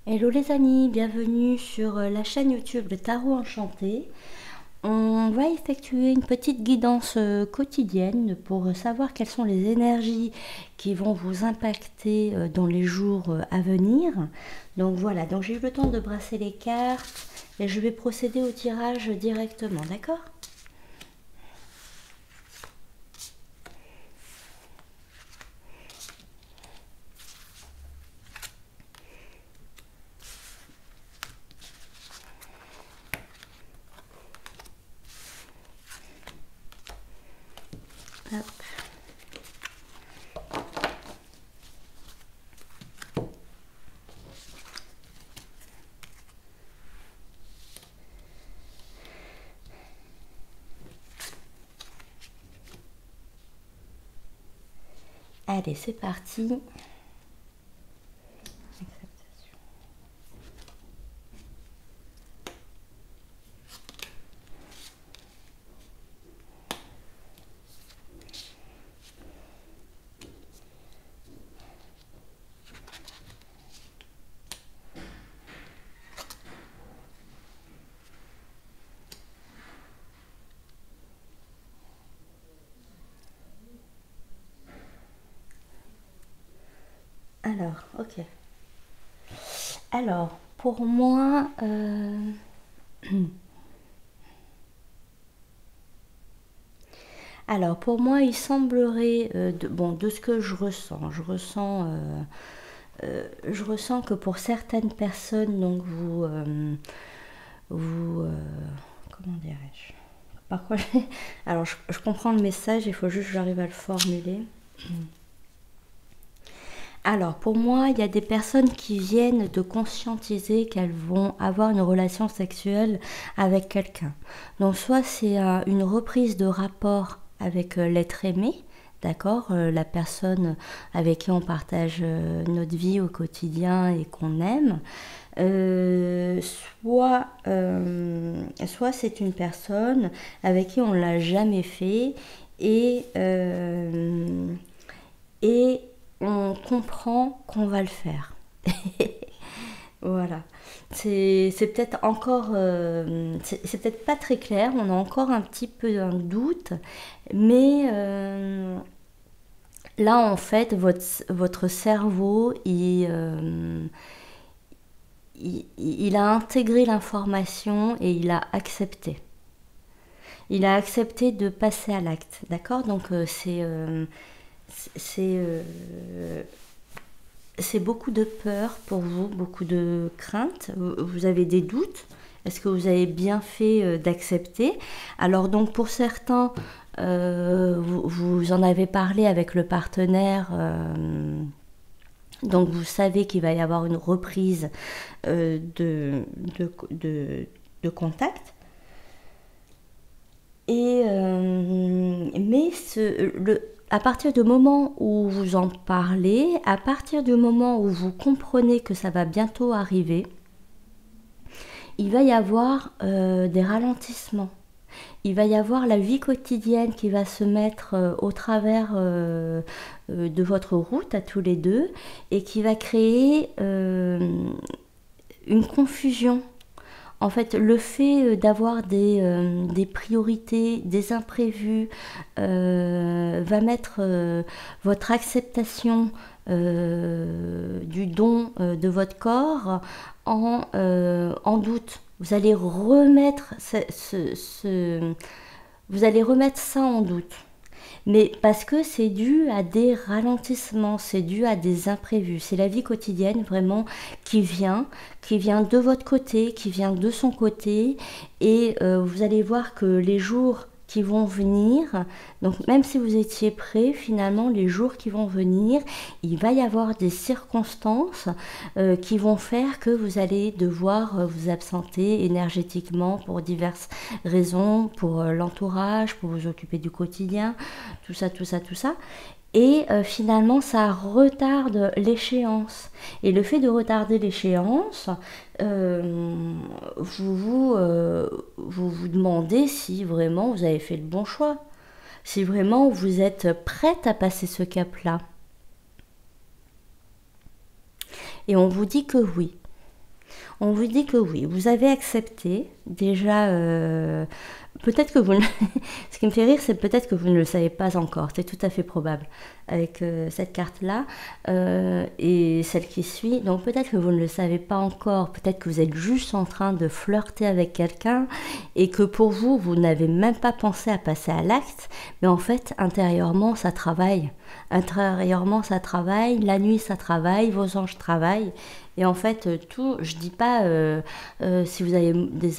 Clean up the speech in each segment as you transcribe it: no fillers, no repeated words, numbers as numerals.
Hello les amis, bienvenue sur la chaîne YouTube Le Tarot Enchanté. On va effectuer une petite guidance quotidienne pour savoir quelles sont les énergies qui vont vous impacter dans les jours à venir. Donc voilà, donc j'ai eu le temps de brasser les cartes et je vais procéder au tirage directement, d'accord? Hop. Allez, c'est parti. Alors, ok. Alors, pour moi, alors pour moi, il semblerait, bon, de ce que je ressens que pour certaines personnes, donc comment dirais-je? Parfois, alors je comprends le message, il faut juste que j'arrive à le formuler. Alors, pour moi, il y a des personnes qui viennent de conscientiser qu'elles vont avoir une relation sexuelle avec quelqu'un. Donc, soit c'est une reprise de rapport avec l'être aimé, d'accord, la personne avec qui on partage notre vie au quotidien et qu'on aime. Soit c'est une personne avec qui on l'a jamais fait et, et on comprend qu'on va le faire. Voilà. C'est peut-être encore, c'est peut-être pas très clair, on a encore un petit peu un doute, mais là en fait votre cerveau il a intégré l'information et il a accepté. Il a accepté de passer à l'acte, d'accord? Donc c'est c'est beaucoup de peur pour vous, beaucoup de crainte. Vous avez des doutes. Est-ce que vous avez bien fait d'accepter? Alors donc pour certains, vous en avez parlé avec le partenaire. Donc vous savez qu'il va y avoir une reprise de contact. Mais à partir du moment où vous en parlez, à partir du moment où vous comprenez que ça va bientôt arriver, il va y avoir des ralentissements. Il va y avoir la vie quotidienne qui va se mettre au travers de votre route à tous les deux et qui va créer une confusion. En fait, le fait d'avoir des priorités, des imprévus, va mettre votre acceptation du don de votre corps en doute. Vous allez remettre vous allez remettre ça en doute. Mais parce que c'est dû à des ralentissements, c'est dû à des imprévus. C'est la vie quotidienne vraiment qui vient de votre côté, qui vient de son côté. Et vous allez voir que les jours qui vont venir, donc même si vous étiez prêt, finalement les jours qui vont venir, il va y avoir des circonstances qui vont faire que vous allez devoir vous absenter énergétiquement pour diverses raisons, pour l'entourage, pour vous occuper du quotidien, tout ça, tout ça, tout ça. Et finalement, ça retarde l'échéance. Et le fait de retarder l'échéance, vous vous demandez si vraiment vous avez fait le bon choix. Si vraiment vous êtes prête à passer ce cap-là. Et on vous dit que oui. On vous dit que oui, vous avez accepté déjà. Peut-être que vous ne... Ce qui me fait rire, c'est peut-être que vous ne le savez pas encore. C'est tout à fait probable avec cette carte-là et celle qui suit. Donc peut-être que vous ne le savez pas encore. Peut-être que vous êtes juste en train de flirter avec quelqu'un et que pour vous, vous n'avez même pas pensé à passer à l'acte. Mais en fait, intérieurement, ça travaille. Intérieurement, ça travaille. La nuit, ça travaille. Vos anges travaillent. Et en fait, tout, je dis pas si vous avez des...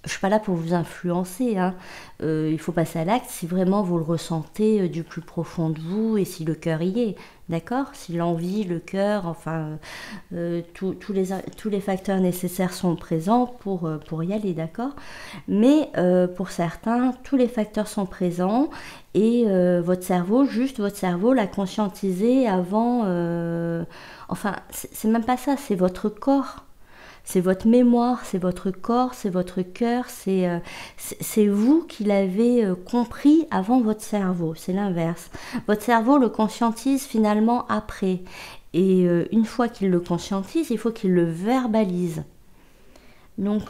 je suis pas là pour vous influencer, hein. Il faut passer à l'acte si vraiment vous le ressentez du plus profond de vous et si le cœur y est, d'accord? Si l'envie, le cœur, enfin, tous les facteurs nécessaires sont présents pour y aller, d'accord? Mais pour certains, tous les facteurs sont présents et votre cerveau l'a conscientisé avant. Enfin, c'est même pas ça, c'est votre corps. C'est votre mémoire, c'est votre corps, c'est votre cœur, c'est vous qui l'avez compris avant votre cerveau, c'est l'inverse. Votre cerveau le conscientise finalement après. Et une fois qu'il le conscientise, il faut qu'il le verbalise. Donc,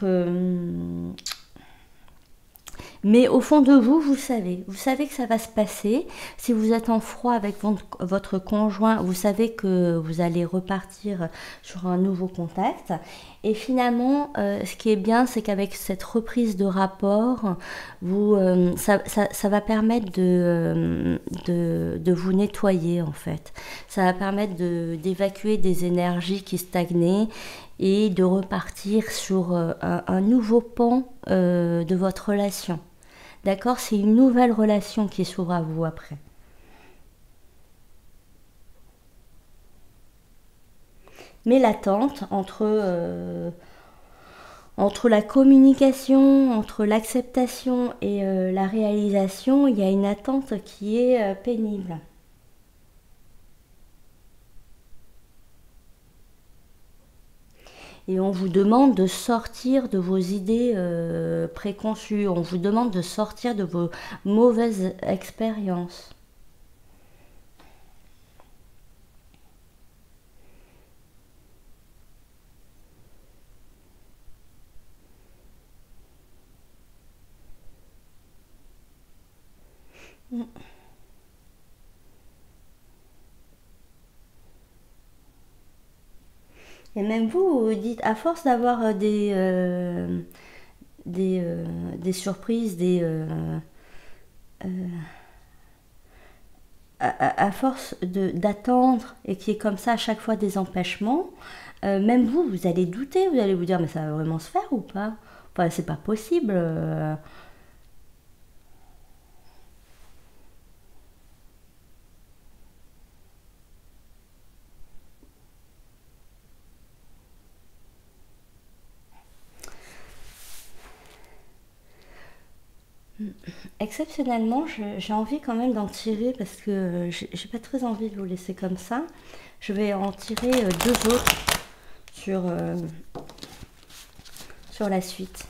mais au fond de vous, vous savez que ça va se passer. Si vous êtes en froid avec votre conjoint, vous savez que vous allez repartir sur un nouveau contact. Et finalement, ce qui est bien, c'est qu'avec cette reprise de rapport, ça va permettre de vous nettoyer en fait. Ça va permettre d'évacuer des énergies qui stagnaient et de repartir sur un nouveau pan de votre relation. D'accord? C'est une nouvelle relation qui s'ouvre à vous après. Mais l'attente entre la communication, entre l'acceptation et la réalisation, il y a une attente qui est pénible. Et on vous demande de sortir de vos idées préconçues, on vous demande de sortir de vos mauvaises expériences. Et même vous, vous dites, à force d'avoir des surprises, à force d'attendre et qu'il y ait comme ça à chaque fois des empêchements, même vous allez douter, vous allez vous dire, mais ça va vraiment se faire ou pas? Enfin, c'est pas possible. Exceptionnellement, j'ai envie quand même d'en tirer parce que j'ai pas très envie de vous laisser comme ça. Je vais en tirer deux autres sur, sur la suite.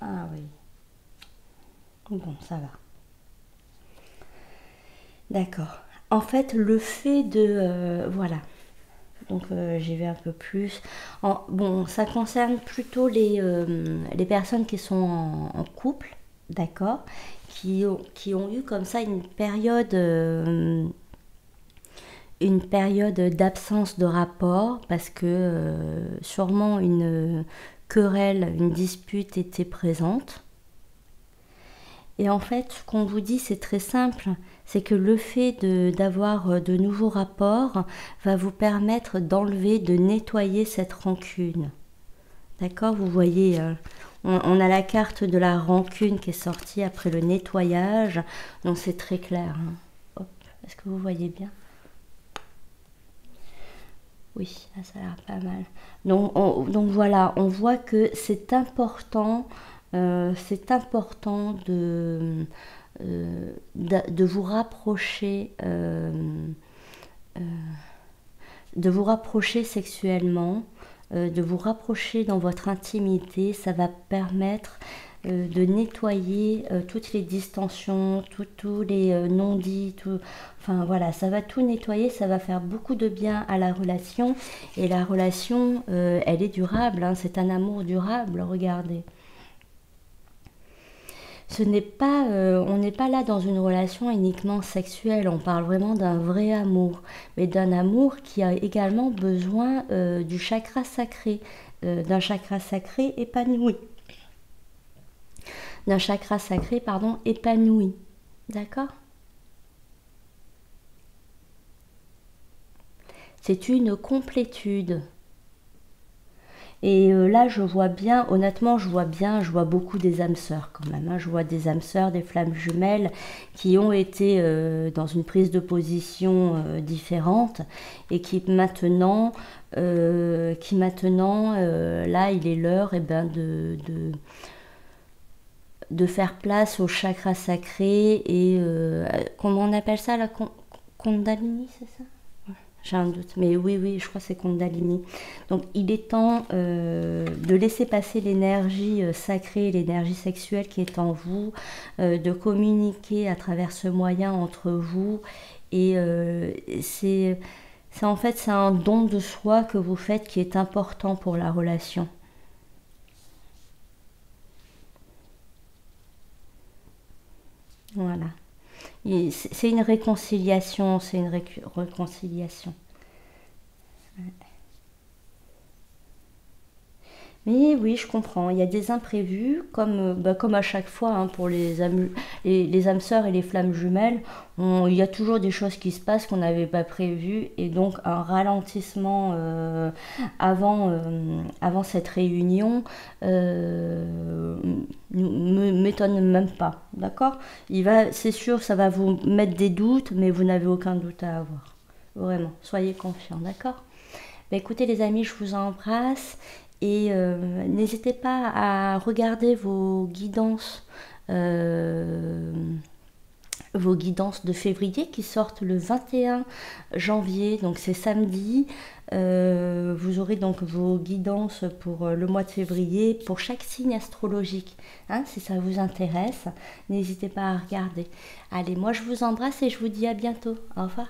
Ah oui. Bon, ça va. D'accord. En fait, le fait de... voilà. Donc j'y vais un peu plus. Bon, ça concerne plutôt les personnes qui sont en couple, d'accord, qui ont eu comme ça une période d'absence de rapport parce que sûrement une querelle, une dispute était présente. Et en fait, ce qu'on vous dit, c'est très simple, c'est que le fait d'avoir de nouveaux rapports va vous permettre d'enlever, de nettoyer cette rancune. D'accord? Vous voyez, on a la carte de la rancune qui est sortie après le nettoyage, donc c'est très clair. Hein. Hop, est-ce que vous voyez bien? Oui, ça a l'air pas mal. Donc voilà, on voit que c'est important de vous rapprocher, de vous rapprocher sexuellement, de vous rapprocher dans votre intimité. Ça va permettre de nettoyer toutes les distensions, tous les non-dits, enfin voilà, ça va tout nettoyer, ça va faire beaucoup de bien à la relation. Et la relation, elle est durable, hein, c'est un amour durable, regardez. On n'est pas là dans une relation uniquement sexuelle, on parle vraiment d'un vrai amour, mais d'un amour qui a également besoin du chakra sacré, d'un chakra sacré épanoui. D'un chakra sacré, pardon, épanoui. D'accord? C'est une complétude. Et là, je vois bien, honnêtement, je vois beaucoup des âmes sœurs quand même, hein. Je vois des âmes sœurs, des flammes jumelles qui ont été dans une prise de position différente et qui maintenant, là, il est l'heure de faire place au chakra sacré et comment on appelle ça, la Kundalini, c'est ça? J'ai un doute, mais oui, je crois que c'est Kundalini. Donc il est temps de laisser passer l'énergie sacrée, l'énergie sexuelle qui est en vous, de communiquer à travers ce moyen entre vous. Et en fait, c'est un don de soi que vous faites qui est important pour la relation. Voilà. C'est une réconciliation, c'est une réconciliation. Mais oui, je comprends. Il y a des imprévus, comme à chaque fois hein, pour les âmes sœurs et les flammes jumelles. Il y a toujours des choses qui se passent qu'on n'avait pas prévues et donc un ralentissement avant cette réunion m'étonne même pas. D'accord? C'est sûr, ça va vous mettre des doutes, mais vous n'avez aucun doute à avoir. Vraiment, soyez confiants, d'accord? Bah, écoutez les amis, je vous embrasse et n'hésitez pas à regarder euh, vos guidances de février qui sortent le 21 janvier, donc c'est samedi. Vous aurez donc vos guidances pour le mois de février pour chaque signe astrologique. Hein, si ça vous intéresse, n'hésitez pas à regarder. Allez, moi je vous embrasse et je vous dis à bientôt. Au revoir.